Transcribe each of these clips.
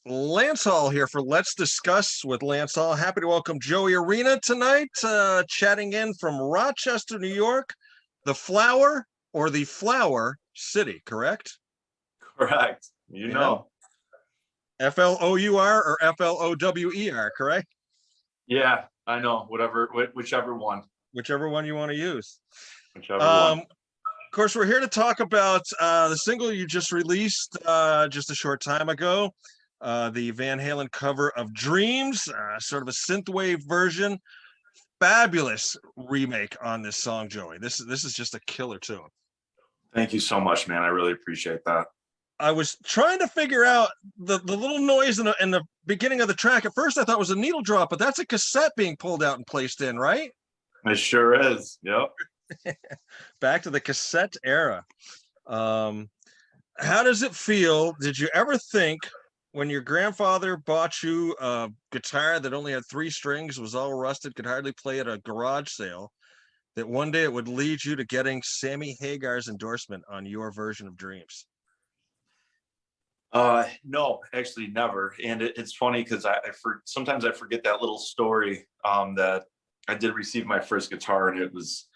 Lance Hall here for Let's Discuss with Lance Hall. Happy to welcome Joey Arena tonight, chatting in from Rochester, New York, the Flower or the Flower City, correct? Correct. Yeah. Flour or Flower, correct? Yeah, I know. Whichever one. Whichever one you want to use. Whichever one. Of course, we're here to talk about the single you just released just a short time ago. The Van Halen cover of Dreams, sort of a synthwave version. Fabulous remake on this song, Joey. This is just a killer tune. Thank you so much, man. I really appreciate that. I was trying to figure out the little noise in the beginning of the track. At first, I thought it was a needle drop, but that's a cassette being pulled out and placed in, right? It sure is. Yep. Back to the cassette era. How does it feel? Did you ever think when your grandfather bought you a guitar that only had 3 strings, was all rusted, could hardly play at a garage sale, that one day it would lead you to getting Sammy Hagar's endorsement on your version of Dreams? No, actually never. And it's funny because sometimes I forget that little story that I did receive my first guitar, and it was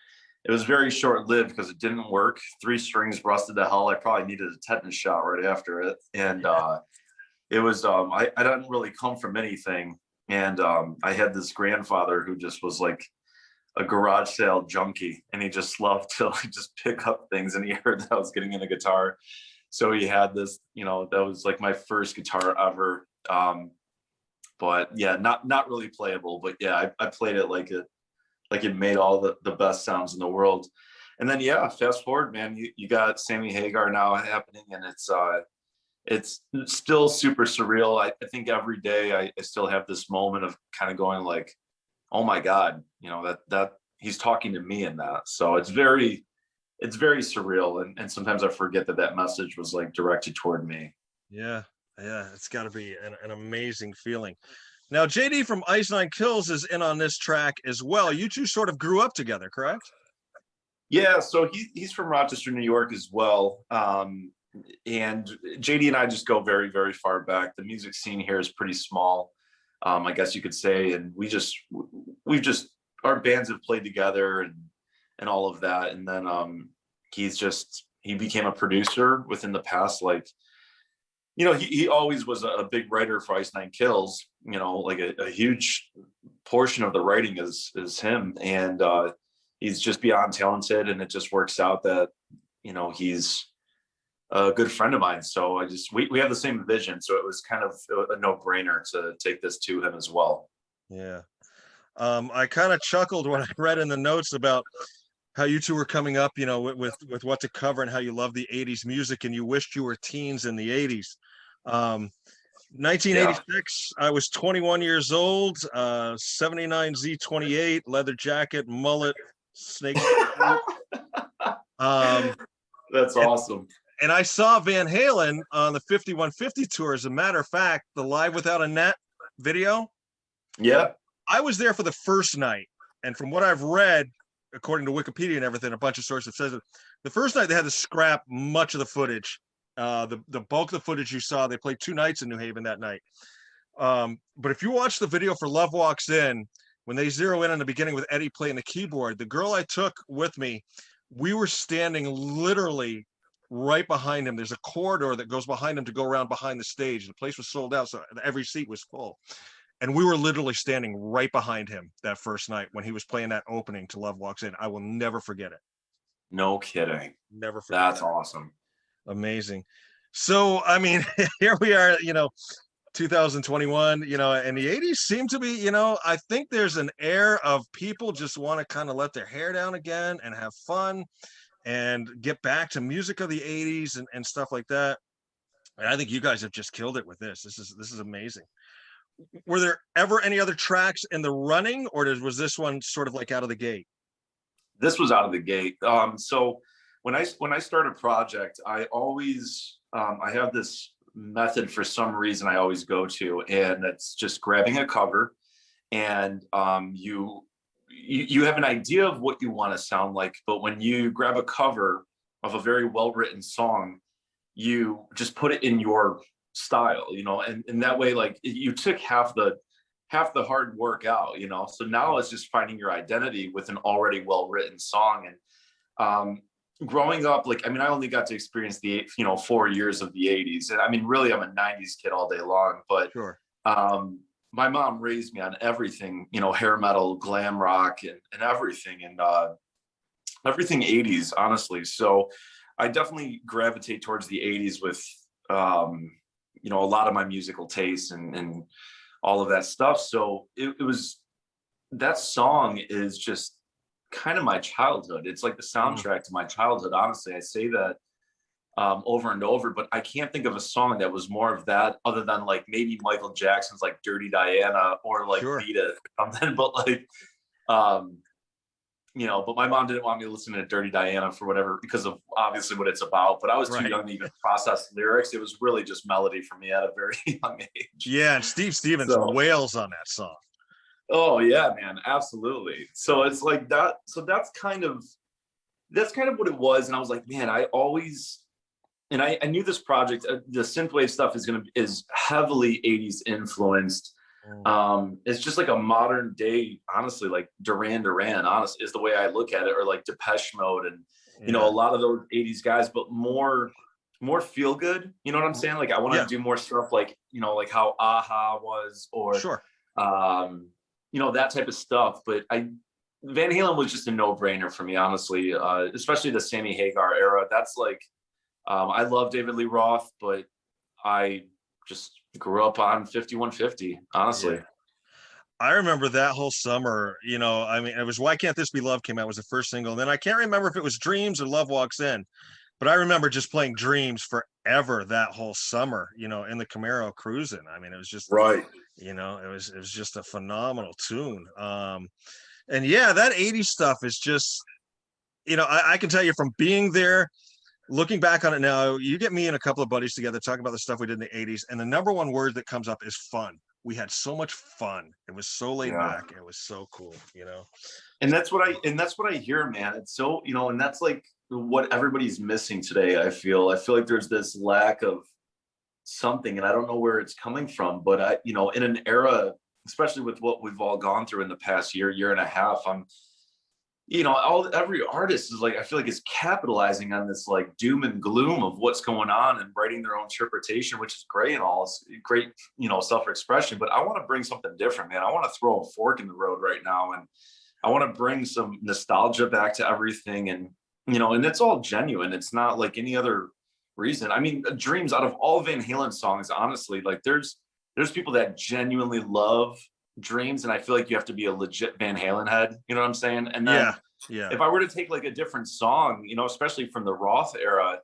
very short-lived because it didn't work. 3 strings rusted to hell. I probably needed a tetanus shot right after it. And it was I didn't really come from anything. And I had this grandfather who just was like a garage sale junkie, and he just loved to like just pick up things, and he heard that I was getting in a guitar. So he had this, that was like my first guitar ever. But yeah, not really playable, but yeah, I played it like it made all the best sounds in the world. And then yeah, fast forward, man, you got Sammy Hagar now happening, and it's still super surreal. I think every day I still have this moment of kind of going like, oh my God, that he's talking to me in that. So it's very surreal, and sometimes I forget that message was like directed toward me. Yeah, it's got to be an amazing feeling. Now, JD from Ice Nine Kills is in on this track as well. You two sort of grew up together, correct? Yeah, so he's from Rochester, New York as well. And JD and I just go very, very far back. The music scene here is pretty small, I guess you could say, and our bands have played together and all of that. And then he became a producer within the past, like, he always was a big writer for Ice Nine Kills, like a huge portion of the writing is him. And he's just beyond talented, and it just works out that, he's a good friend of mine. So we have the same vision. So it was kind of a no-brainer to take this to him as well. Yeah. I kind of chuckled when I read in the notes about how you two were coming up, with what to cover, and how you love the 80s music and you wished you were teens in the 80s. 1986, yeah. I was 21 years old, 79 Z28, leather jacket, mullet, snake. That's awesome. And I saw Van Halen on the 5150 tour. As a matter of fact, the Live Without a Net video. Yeah. I was there for the first night. And from what I've read, according to Wikipedia and everything, a bunch of sources says it, the first night they had to scrap much of the footage. The bulk of the footage you saw, they played 2 nights in New Haven that night. But if you watch the video for Love Walks In, when they zero in the beginning with Eddie playing the keyboard, the girl I took with me, we were standing literally right behind him. There's a corridor that goes behind him to go around behind the stage. The place was sold out, so every seat was full. And we were literally standing right behind him that first night when he was playing that opening to Love Walks In. I will never forget it. No kidding. Never forget. That's awesome. Amazing. So, I mean, here we are, 2021, and the 80s seem to be, I think there's an air of people just want to kind of let their hair down again and have fun and get back to music of the 80s and stuff like that. And I think you guys have just killed it with this. This is amazing. Were there ever any other tracks in the running, or was this one sort of like out of the gate? This was out of the gate. So when I start a project, I always I have this method for some reason I always go to, and it's just grabbing a cover, and you have an idea of what you want to sound like, but when you grab a cover of a very well-written song, you just put it in your style, and that way, like you took half the hard work out, so now it's just finding your identity with an already well written song. And growing up, like, I mean, I only got to experience the 4 years of the 80s, and I mean, really, I'm a 90s kid all day long, but Sure. my mom raised me on everything, hair metal, glam rock, and everything, and everything 80s, honestly. So I definitely gravitate towards the 80s with a lot of my musical tastes and all of that stuff. So it was, that song is just kind of my childhood. It's like the soundtrack to my childhood. Honestly, I say that over and over, but I can't think of a song that was more of that, other than like maybe Michael Jackson's like Dirty Diana, or like Sure. Beat It or something. But like, but my mom didn't want me to listen to Dirty Diana for whatever, because of obviously what it's about. But I was too Right. young to even process lyrics. It was really just melody for me at a very young age. Yeah, and Steve Stevens So, wails on that song. oh yeah, man, absolutely. So it's like that. So that's kind of what it was. And I was like, man, I always, and I knew this project, the synthwave stuff is heavily 80s influenced. It's just like a modern day, honestly, like Duran Duran, honestly, is the way I look at it, or like Depeche Mode, and a lot of those 80s guys, but more feel good. You know what I'm saying? Like I want to do more stuff like, like how Aha was, or Sure. that type of stuff. But Van Halen was just a no-brainer for me, honestly, especially the Sammy Hagar era. That's like, I love David Lee Roth, but I just grew up on 5150, honestly. Yeah. I remember that whole summer, I mean, it was Why Can't This Be Love came out, was the first single. And then I can't remember if it was Dreams or Love Walks In, but I remember just playing Dreams forever that whole summer, in the Camaro cruising. I mean, it was just, right. It was just a phenomenal tune. And yeah, that 80s stuff is just, I can tell you from being there, looking back on it now, you get me and a couple of buddies together talking about the stuff we did in the 80s, and the number one word that comes up is fun. We had so much fun. It was so laid back. It was so cool, And that's what I hear, man. It's so, and that's like what everybody's missing today. I feel like there's this lack of something, and I don't know where it's coming from, but in an era, especially with what we've all gone through in the past year and a half, every artist is like, I feel like is capitalizing on this like doom and gloom of what's going on and writing their own interpretation, which is great and all. It's great, self-expression. But I want to bring something different, man. I want to throw a fork in the road right now, and I want to bring some nostalgia back to everything, and and it's all genuine. It's not like any other reason. I mean, Dreams, out of all Van Halen songs, honestly, like there's people that genuinely love Dreams, and I feel like you have to be a legit Van Halen head, you know what I'm saying? And then if I were to take like a different song, especially from the Roth era,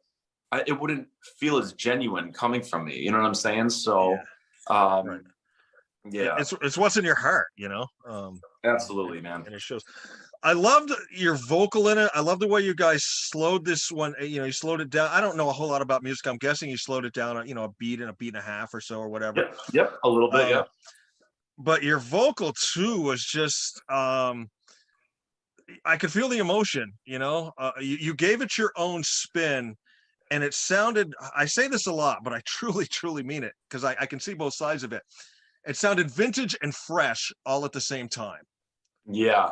it wouldn't feel as genuine coming from me, you know what I'm saying? So right. Yeah, it's what's in your heart, absolutely, man. And it shows. I loved your vocal in it. I love the way you guys slowed this one. You slowed it down. I don't know a whole lot about music. I'm guessing you slowed it down, a beat and a beat and a half or so, or whatever. Yep, a little bit, yeah. But your vocal too was just, I could feel the emotion. You gave it your own spin, and it sounded. I say this a lot, but I truly, truly mean it, because I can see both sides of it. It sounded vintage and fresh all at the same time. Yeah.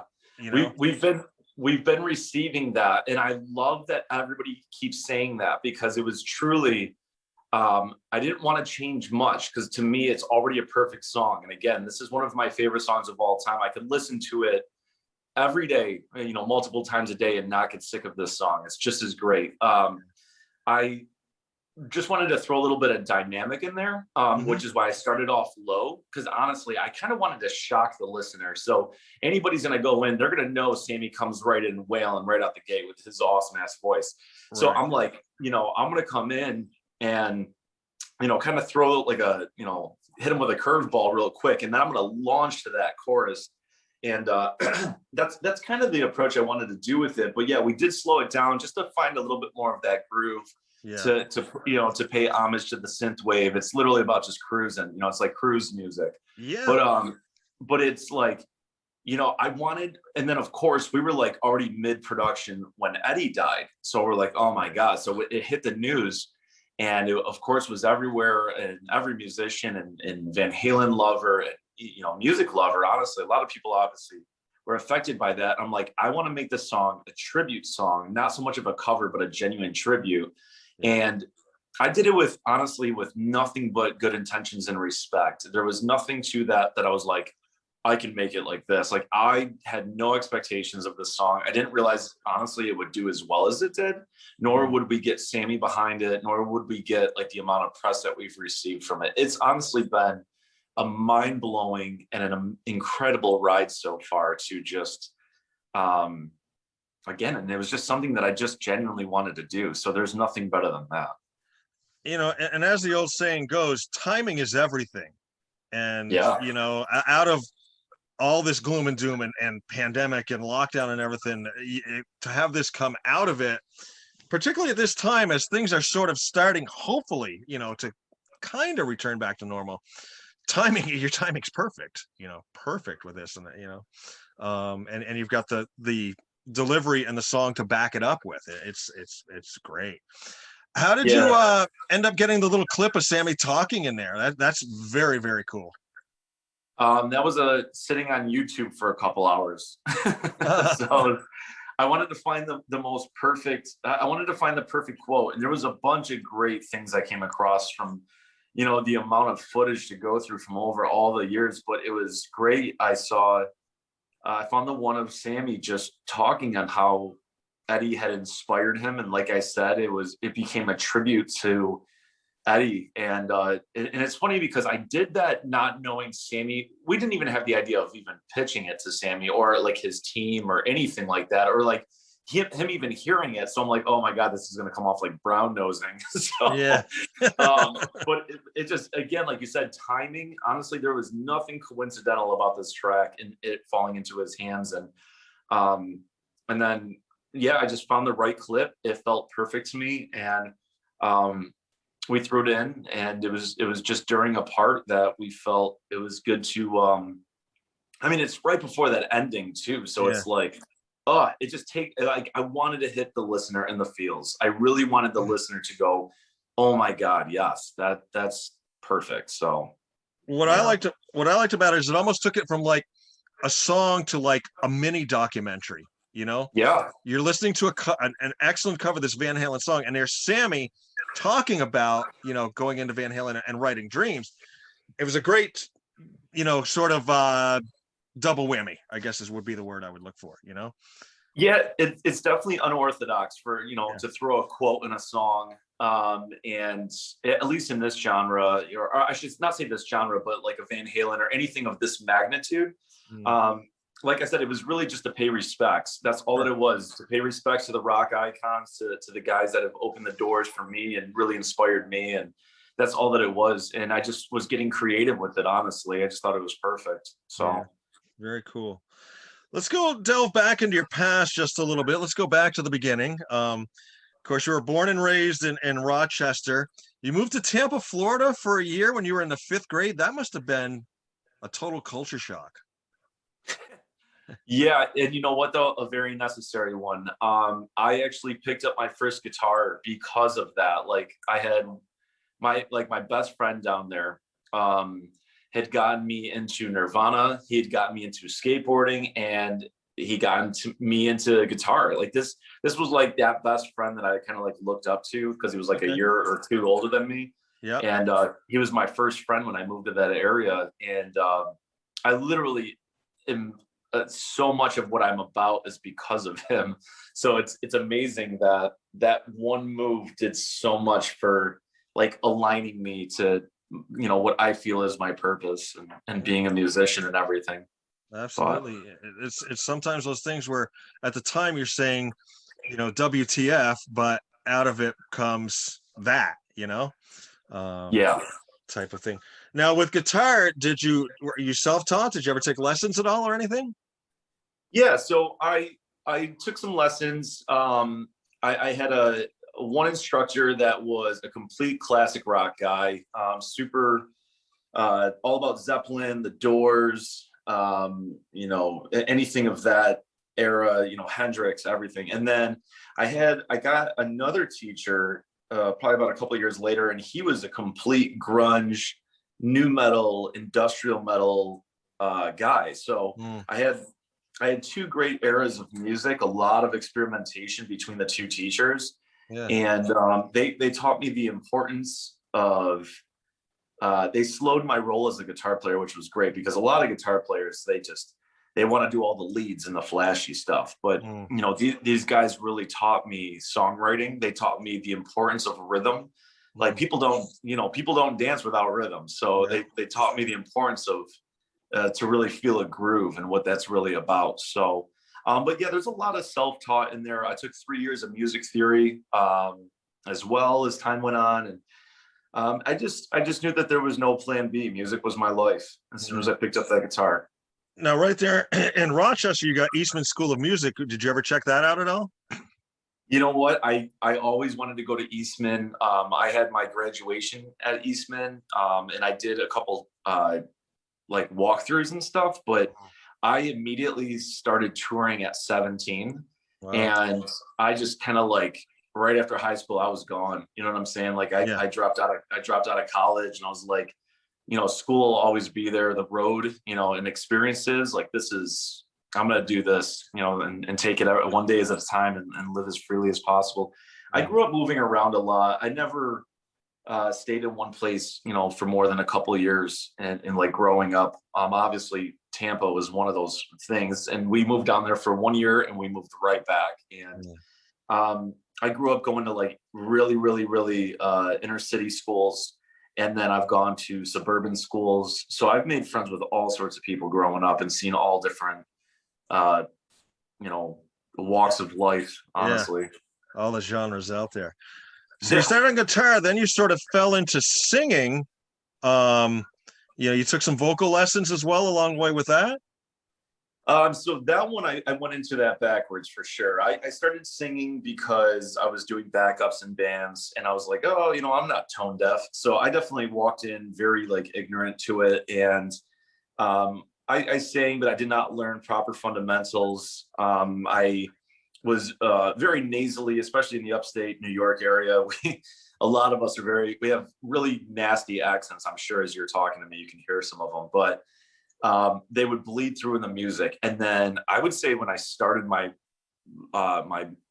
We've been receiving that, and I love that everybody keeps saying that, because it was truly, I didn't want to change much, because to me it's already a perfect song. And again, this is one of my favorite songs of all time. I could listen to it every day, multiple times a day, and not get sick of this song. It's just as great. I just wanted to throw a little bit of dynamic in there, which is why I started off low, because honestly, I kind of wanted to shock the listener. So anybody's going to go in, they're going to know Sammy comes right in wailing right out the gate with his awesome ass voice. Right. So I'm like, I'm going to come in and, kind of throw like hit him with a curveball real quick. And then I'm going to launch to that chorus. And that's kind of the approach I wanted to do with it. But yeah, we did slow it down just to find a little bit more of that groove. Yeah. To pay homage to the synth wave. It's literally about just cruising, it's like cruise music. Yeah. But it's like, I wanted, and then of course we were like already mid-production when Eddie died. So we're like, oh my God. So it hit the news, and it, of course, was everywhere, and every musician and Van Halen lover, and music lover. Honestly, a lot of people obviously were affected by that. I'm like, I want to make this song a tribute song, not so much of a cover, but a genuine tribute. And I did it with, honestly, with nothing but good intentions and respect. There was nothing to that I was like, I can make it like this. Like, I had no expectations of this song. I didn't realize, honestly, it would do as well as it did, nor would we get Sammy behind it, nor would we get like the amount of press that we've received from it. It's honestly been a mind-blowing and an incredible ride so far to just, again, and it was just something that I just genuinely wanted to do. So there's nothing better than that. And as the old saying goes, timing is everything. And, Yeah. Out of all this gloom and doom and pandemic and lockdown and everything, to have this come out of it, particularly at this time as things are sort of starting, hopefully, to kind of return back to normal. Your timing's perfect, perfect with this, and and you've got the delivery and the song to back it up with. It's great. How did you end up getting the little clip of Sammy talking in there? That's very, very cool. That was sitting on YouTube for a couple hours. So I wanted to find the most perfect, I wanted to find the perfect quote. And there was a bunch of great things I came across from, the amount of footage to go through from over all the years, but it was great. I found the one of Sammy just talking on how Eddie had inspired him. And like I said, it became a tribute to Eddie. And it's funny because I did that not knowing Sammy. We didn't even have the idea of even pitching it to Sammy or like his team or anything like that, or like him even hearing it. So I'm like, oh my God, this is going to come off like brown nosing. So, yeah. But it just, again, like you said, timing, honestly, there was nothing coincidental about this track and it falling into his hands. And then, I just found the right clip. It felt perfect to me. And, we threw it in, and it was just during a part that we felt it was good to, it's right before that ending too. So it's like, it just I wanted to hit the listener in the feels. I really wanted the listener to go, oh my God, yes, that's perfect. So what I liked about it is it almost took it from like a song to like a mini documentary, Yeah. You're listening to an excellent cover of this Van Halen song, and there's Sammy talking about, going into Van Halen and writing Dreams. It was a great, sort of double whammy, I guess would be the word I would look for, Yeah, it's definitely unorthodox for, to throw a quote in a song. And at least in this genre, or I should not say this genre, but like a Van Halen or anything of this magnitude. Like I said, it was really just to pay respects. That's all that it was, to pay respects to the rock icons, to the guys that have opened the doors for me and really inspired me. And that's all that it was. And I just was getting creative with it, honestly. I just thought it was perfect. So very cool. Let's go delve back into your past just a little bit. Let's go back to the beginning. Of course, you were born and raised in Rochester. You moved to Tampa, Florida for a year when you were in the 5th grade. That must have been a total culture shock. Yeah, and you know what though, a very necessary one. I actually picked up my first guitar because of that. Like, I had my best friend down there had gotten me into Nirvana. He had gotten me into skateboarding, and he got me into guitar. Like this was like that best friend that I kind of like looked up to, because he was like a year or two older than me. Yeah. And he was my first friend when I moved to that area. And I literally am, so much of what I'm about is because of him. So it's amazing that one move did so much for like aligning me to, what I feel is my purpose and being a musician and everything. Absolutely. It's sometimes those things where at the time you're saying, WTF, but out of it comes that, type of thing. Now with guitar, were you self-taught? Did you ever take lessons at all or anything? Yeah, so I took some lessons. I had one instructor that was a complete classic rock guy, super all about Zeppelin, the Doors, anything of that era, Hendrix, everything. And then I got another teacher probably about a couple of years later, and he was a complete grunge, new metal, industrial metal guy. So Mm, I had two great eras of music, a lot of experimentation between the two teachers, yeah. and they taught me the importance of. They slowed my role as a guitar player, which was great because a lot of guitar players they want to do all the leads and the flashy stuff. But Mm, you know, these guys really taught me songwriting. They taught me the importance of rhythm. Like mm, people don't dance without rhythm. So yeah. they taught me the importance of to really feel a groove and what that's really about. So, but yeah, there's a lot of self-taught in there. I took 3 years of music theory as well as time went on, and I just knew that there was no plan B. Music was my life as soon as Mm. I picked up that guitar. Now, right there in Rochester, you got Eastman School of Music. Did you ever check that out at all? You know what? I always wanted to go to Eastman. I had my graduation at Eastman, and I did a couple like walkthroughs and stuff. But I immediately started touring at 17, Wow. and I just kind of like right after high school, I was gone. You know what I'm saying? Like Yeah. I dropped out of college, and I was like, you know, school will always be there. The road, you know, and experiences like this is I'm gonna do this, you know, and take it out one day at a time and live as freely as possible. I Yeah. grew up moving around a lot. I never stayed in one place, you know, for more than a couple of years. And like growing up, obviously Tampa was one of those things, and we moved down there for 1 year, and we moved right back. And Yeah. I grew up going to like really inner city schools, and then I've gone to suburban schools. So I've made friends with all sorts of people growing up and seen all different, uh, you know, walks of life. Yeah. Honestly, All the genres out there. So you yeah. started on guitar, then you sort of fell into singing. Um, you took some vocal lessons as well along the way with that. So that one, I went into that backwards for sure. I started singing because I was doing backups in bands, and I was like, oh, you know, I'm not tone deaf. So I definitely walked in very like ignorant to it. And I sang, but I did not learn proper fundamentals. I was very nasally, especially in the upstate New York area. A lot of us we have really nasty accents. I'm sure as you're talking to me, you can hear some of them, but they would bleed through in the music. And then I would say when I started my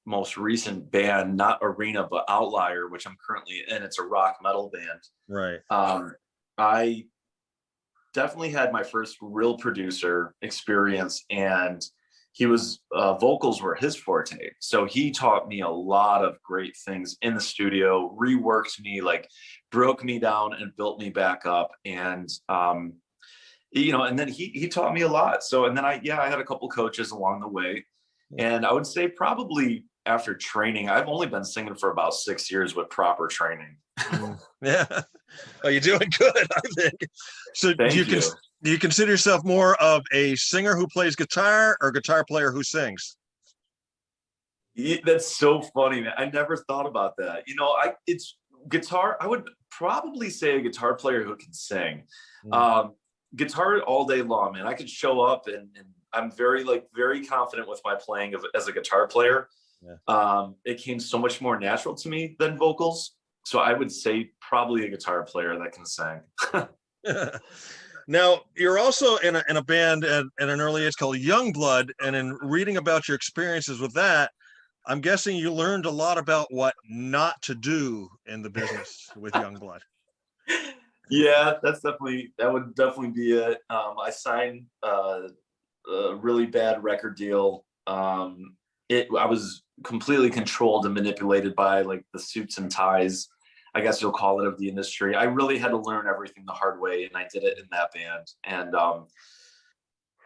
most recent band, not Arena but Outlier, which I'm currently in, it's a rock metal band. Right. I definitely had my first real producer experience, and he was vocals were his forte. So he taught me a lot of great things in the studio, reworked me, like broke me down and built me back up. And you know, and then he taught me a lot. So, and then I had a couple coaches along the way. And I would say probably after training, I've only been singing for about 6 years with proper training. Mm. Yeah. Oh, you're doing good, I think. So Thank you. do you consider yourself more of a singer who plays guitar or guitar player who sings? That's so funny, man. I never thought about that. You know, it's guitar. I would probably say a guitar player who can sing. Mm. Um, Guitar all day long, man. I could show up, and I'm very confident with my playing as a guitar player. Yeah. It came so much more natural to me than vocals. So I would say probably a guitar player that can sing. Now, you're also in a band at an early age called Youngblood, and in reading about your experiences with that, I'm guessing you learned a lot about what not to do in the business with Youngblood. Yeah, that would definitely be it. I signed a really bad record deal. I was completely controlled and manipulated by like the suits and ties, I guess you'll call it, of the industry. I really had to learn everything the hard way, and I did it in that band. And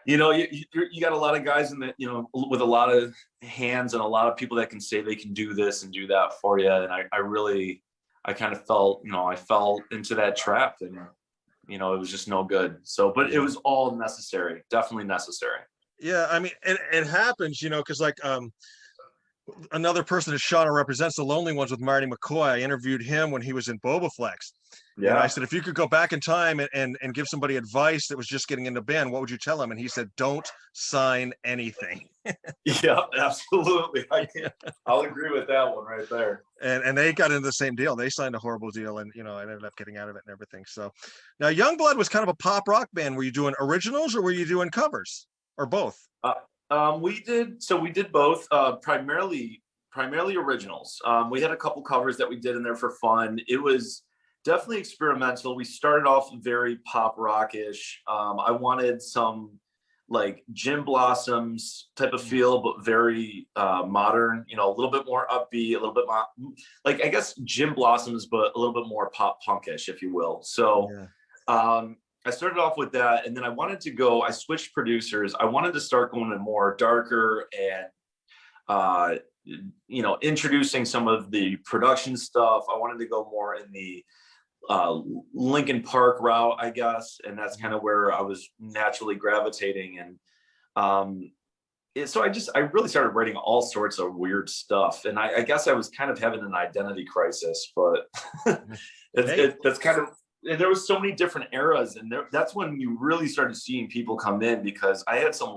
you know, you got a lot of guys in the, you know, with a lot of hands and a lot of people that can say they can do this and do that for you. And I kind of felt, you know, I fell into that trap, and, you know, it was just no good. So, but it was all necessary, definitely necessary. Yeah, I mean, it happens, because like Another person that Shauna represents, the Lonely Ones with Marty McCoy. I interviewed him when he was in Bobaflex. And I Yeah. said, if you could go back in time and give somebody advice that was just getting into band, what would you tell him? And he said, don't sign anything. Yeah, absolutely. I'll agree with that one right there. And they got into the same deal. They signed a horrible deal, and I ended up getting out of it and everything. So now Youngblood was kind of a pop rock band. Were you doing originals or were you doing covers or both? We did both, primarily originals. We had a couple covers that we did in there for fun. It was definitely experimental. We started off very pop rockish. I wanted some like Gin Blossoms type of feel, but very modern, a little bit more upbeat, a little bit more like, I guess, Gin Blossoms, but a little bit more pop punkish, if you will. So I started off with that, and then I switched producers. I wanted to start going to more darker and introducing some of the production stuff. I wanted to go more in the Linkin Park route, I guess, and that's kind of where I was naturally gravitating. And so I really started writing all sorts of weird stuff, and I guess I was kind of having an identity crisis, but that's kind of. And there was so many different eras, and that's when you really started seeing people come in, because I had some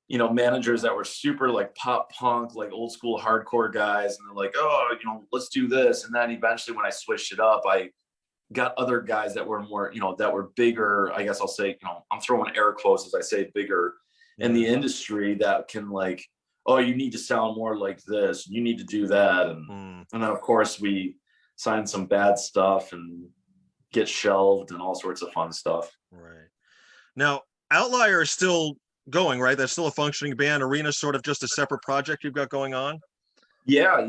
managers that were super like pop punk, like old school hardcore guys, and they're like, oh, let's do this. And then eventually when I switched it up, I got other guys that were more, that were bigger, I guess I'll say, I'm throwing air quotes as I say bigger in the industry, that can like, oh, you need to sound more like this, you need to do that. And then of course we signed some bad stuff and get shelved and all sorts of fun stuff. Right. Now, Outlier is still going, right? That's still a functioning band. Arena sort of just a separate project you've got going on. Yeah.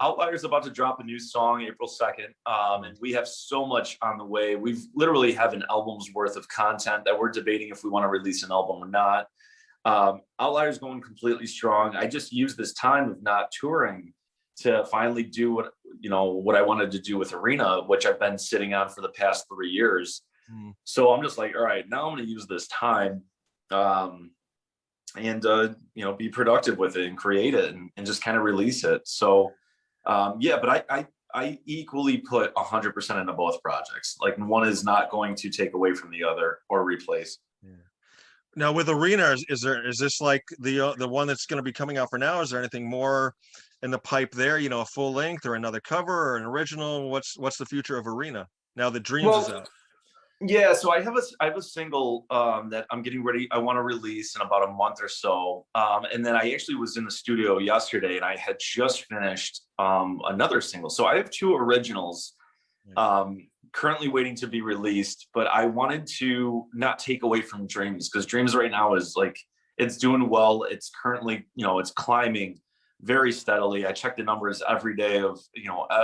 Outlier is about to drop a new song April 2nd. And we have so much on the way. We've literally have an album's worth of content that we're debating if we want to release an album or not. Outlier is going completely strong. I just used this time of not touring to finally do what I wanted to do with Arena, which I've been sitting on for the past 3 years. So I'm just like, all right, now I'm going to use this time and be productive with it and create it and just kind of release it. So but I equally put 100% into both projects. Like, one is not going to take away from the other or replace. Now with Arena, is this like the one that's going to be coming out for now? Is there anything more in the pipe there? A full length or another cover or an original? What's the future of Arena now that Dreams is out? Yeah, so I have a single that I'm getting ready. I want to release in about a month or so, and then I actually was in the studio yesterday, and I had just finished another single. So I have 2 originals currently waiting to be released, but I wanted to not take away from Dreams, because Dreams right now is like, it's doing well. It's currently, it's climbing very steadily. I check the numbers every day of,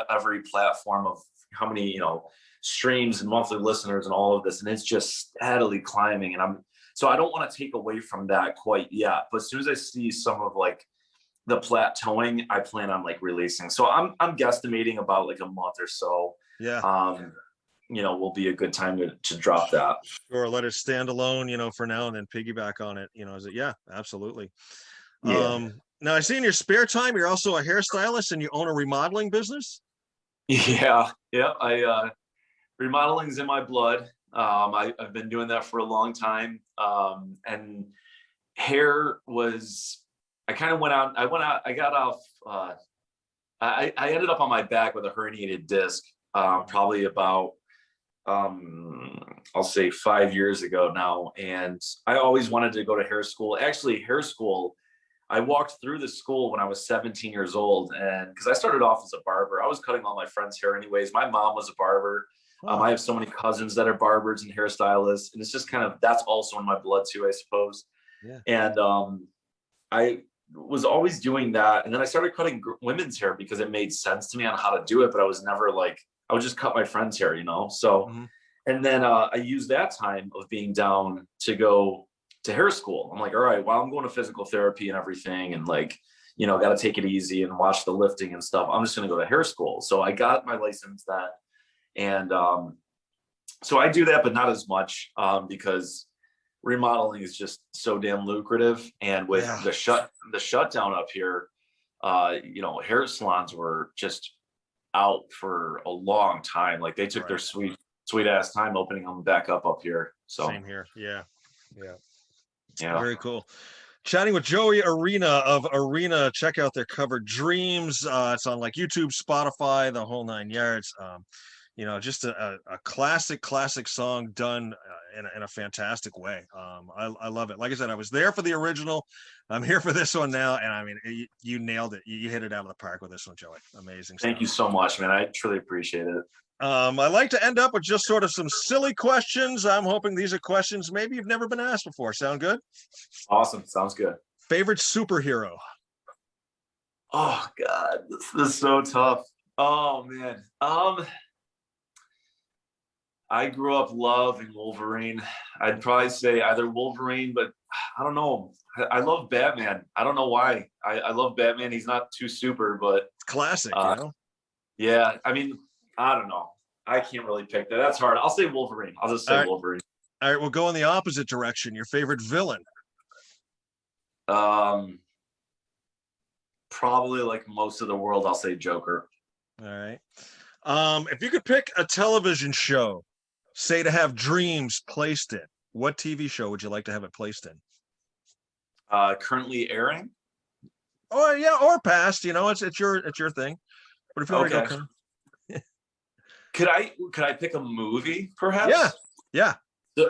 every platform of how many, streams and monthly listeners and all of this. And it's just steadily climbing. And so I don't want to take away from that quite yet. But as soon as I see some of like the plateauing, I plan on like releasing. So I'm guesstimating about like a month or so. Will be a good time to drop that. Or let it stand alone, for now, and then piggyback on it. Absolutely. Yeah. Now I see in your spare time, you're also a hairstylist and you own a remodeling business. Yeah. Remodeling's in my blood. I've been doing that for a long time. And hair was, I kind of I got off, I ended up on my back with a herniated disc, probably about, I'll say 5 years ago now. And I always wanted to go to hair school. Actually, hair school, I walked through the school when I was 17 years old. And because I started off as a barber, I was cutting all my friends' hair anyways. My mom was a barber. I have so many cousins that are barbers and hairstylists, and it's just kind of, that's also in my blood too, I suppose. Yeah. And I was always doing that. And then I started cutting women's hair because it made sense to me on how to do it, but I was never like, I would just cut my friend's hair, So, and then I used that time of being down to go to hair school. I'm like, all right, well, I'm going to physical therapy and everything, and like, got to take it easy and watch the lifting and stuff. I'm just going to go to hair school. So I got my license then. And so I do that, but not as much because remodeling is just so damn lucrative. And with Yeah. the shutdown up here, hair salons were just out for a long time. Like they took their Right. sweet ass time opening them back up here. So Same here. Yeah. Yeah. yeah. Very cool. Chatting with Joey Arena of Arena. Check out their cover Dreams. It's on like YouTube, Spotify, the whole nine yards. Just a classic song done in a fantastic way. I love it. Like I said, I was there for the original. I'm here for this one now. And I mean, you nailed it. You hit it out of the park with this one, Joey. Amazing stuff. Thank you so much, man. I truly appreciate it. I like to end up with just sort of some silly questions. I'm hoping these are questions maybe you've never been asked before. Sound good? Awesome. Sounds good. Favorite superhero? Oh God, this is so tough. Oh man. I grew up loving Wolverine. I'd probably say either Wolverine, but I don't know. I love Batman. I don't know why. I love Batman. He's not too super, but Classic, yeah. I mean, I don't know. I can't really pick that. That's hard. I'll say Wolverine. I'll just say Wolverine. All right, we'll go in the opposite direction. Your favorite villain? Probably like most of the world, I'll say Joker. All right. If you could pick a television show, say to have Dreams placed in, what TV show would you like to have it placed in? Currently airing. Oh yeah, or past. It's your thing. But if you want to go current. Could I pick a movie, perhaps? Yeah.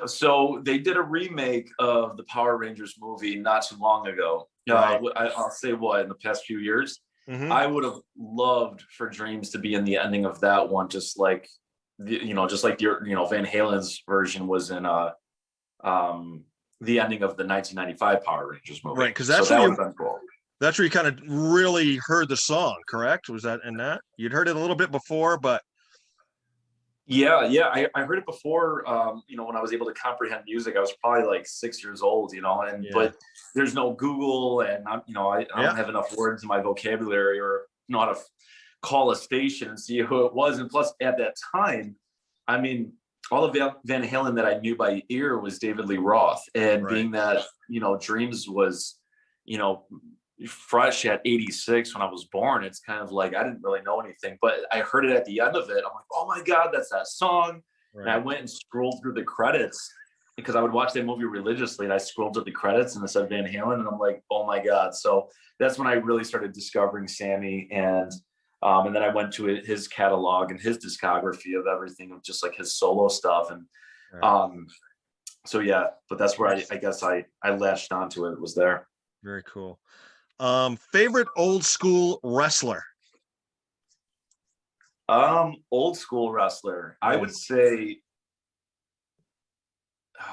So they did a remake of the Power Rangers movie not too long ago. Right. I'll say what, in the past few years, Mhm. I would have loved for Dreams to be in the ending of that one, just like Van Halen's version was in the ending of the 1995 Power Rangers movie. Right, because that's that where would have been cool. That's where you kind of really heard the song, correct? Was that in that? You'd heard it a little bit before, but Yeah. I heard it before, when I was able to comprehend music. I was probably like 6 years old, but there's no Google, and I don't have enough words in my vocabulary or know how to call a station and see who it was. And plus at that time, I mean, all of Van Halen that I knew by ear was David Lee Roth. And being that, Dreams was, fresh at 86 when I was born, it's kind of like I didn't really know anything, but I heard it at the end of it. I'm like, oh my God, that's that song. Right. And I went and scrolled through the credits because I would watch that movie religiously, and I scrolled to the credits and it said Van Halen, and I'm like, oh my God. So that's when I really started discovering Sammy, and then I went to his catalog and his discography of everything, of just like his solo stuff. And so yeah, but that's where I guess I latched onto it. It was there. Very cool. Favorite old school wrestler? Old school wrestler. I would say,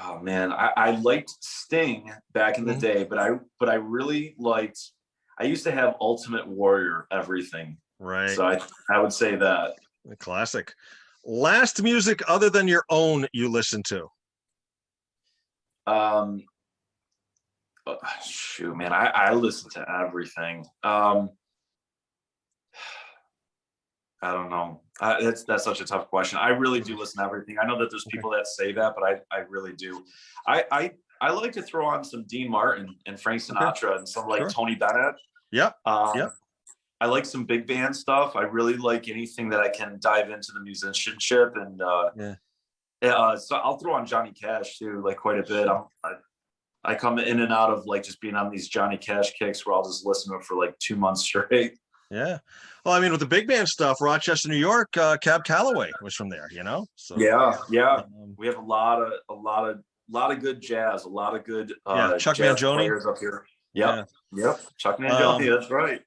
oh man, I liked Sting back in the day, but I really liked, I used to have Ultimate Warrior everything. Right. So I would say that. A classic. Last music other than your own you listen to? Shoot, man, I listen to everything. I don't know. That's such a tough question. I really do listen to everything. I know that there's people that say that, but I really do. I like to throw on some Dean Martin and Frank Sinatra and some like Tony Bennett. Yep. I like some big band stuff. I really like anything that I can dive into the musicianship, and so I'll throw on Johnny Cash too, like quite a bit. I come in and out of like just being on these Johnny Cash kicks where I'll just listen to it for like 2 months straight. Yeah. Well, I mean, with the big band stuff, Rochester, New York, Cab Calloway was from there, So yeah. We have a lot of good jazz, a lot of good Chuck jazz Mangione players up here. Yep. Chuck Mangione, that's right.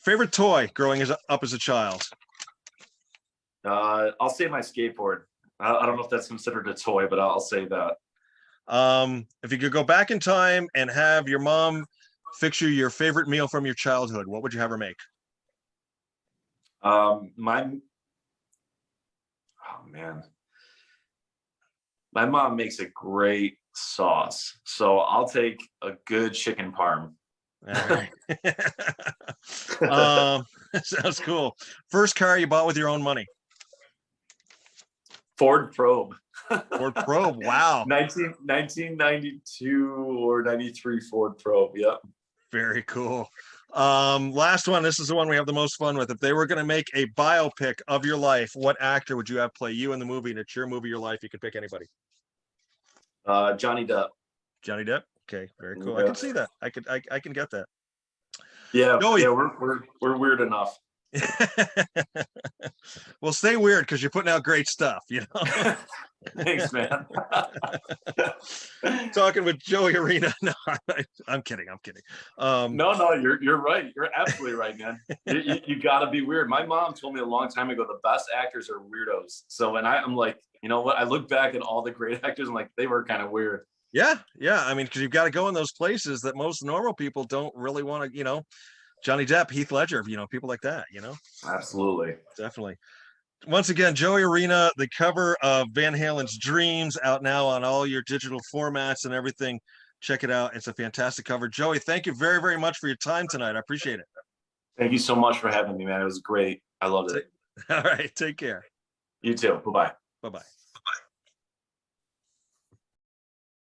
Favorite toy growing up as a child? I'll say my skateboard. I don't know if that's considered a toy, but I'll say that. If you could go back in time and have your mom fix you your favorite meal from your childhood, what would you have her make? My mom makes a great sauce, so I'll take a good chicken parm. All right. Sounds cool. First car you bought with your own money? Ford Probe. Ford Probe. Wow. 1992 or 93 Ford Probe. Yep. Very cool. Last one. This is the one we have the most fun with. If they were going to make a biopic of your life, what actor would you have play you in the movie? And it's your movie, your life. You could pick anybody. Johnny Depp. Johnny Depp. Okay, very cool. I Yeah. can see that. I can get that. Yeah, Joey. yeah, we're weird enough. Well, stay weird because you're putting out great stuff, you know. Thanks, man. Talking with Joey Arena. No, I'm kidding. No, you're right. You're absolutely right, man. You got to be weird. My mom told me a long time ago the best actors are weirdos. So, and I'm like, you know what? I look back at all the great actors and like they were kind of weird. Yeah. I mean, because you've got to go in those places that most normal people don't really want to, you know. Johnny Depp, Heath Ledger, you know, people like that, you know. Absolutely. Definitely. Once again, Joey Arena, the cover of Van Halen's Dreams, out now on all your digital formats and everything. Check it out. It's a fantastic cover. Joey, thank you very, very much for your time tonight. I appreciate it. Thank you so much for having me, man. It was great. I loved it. All right. Take care. You too. Bye-bye. Bye-bye.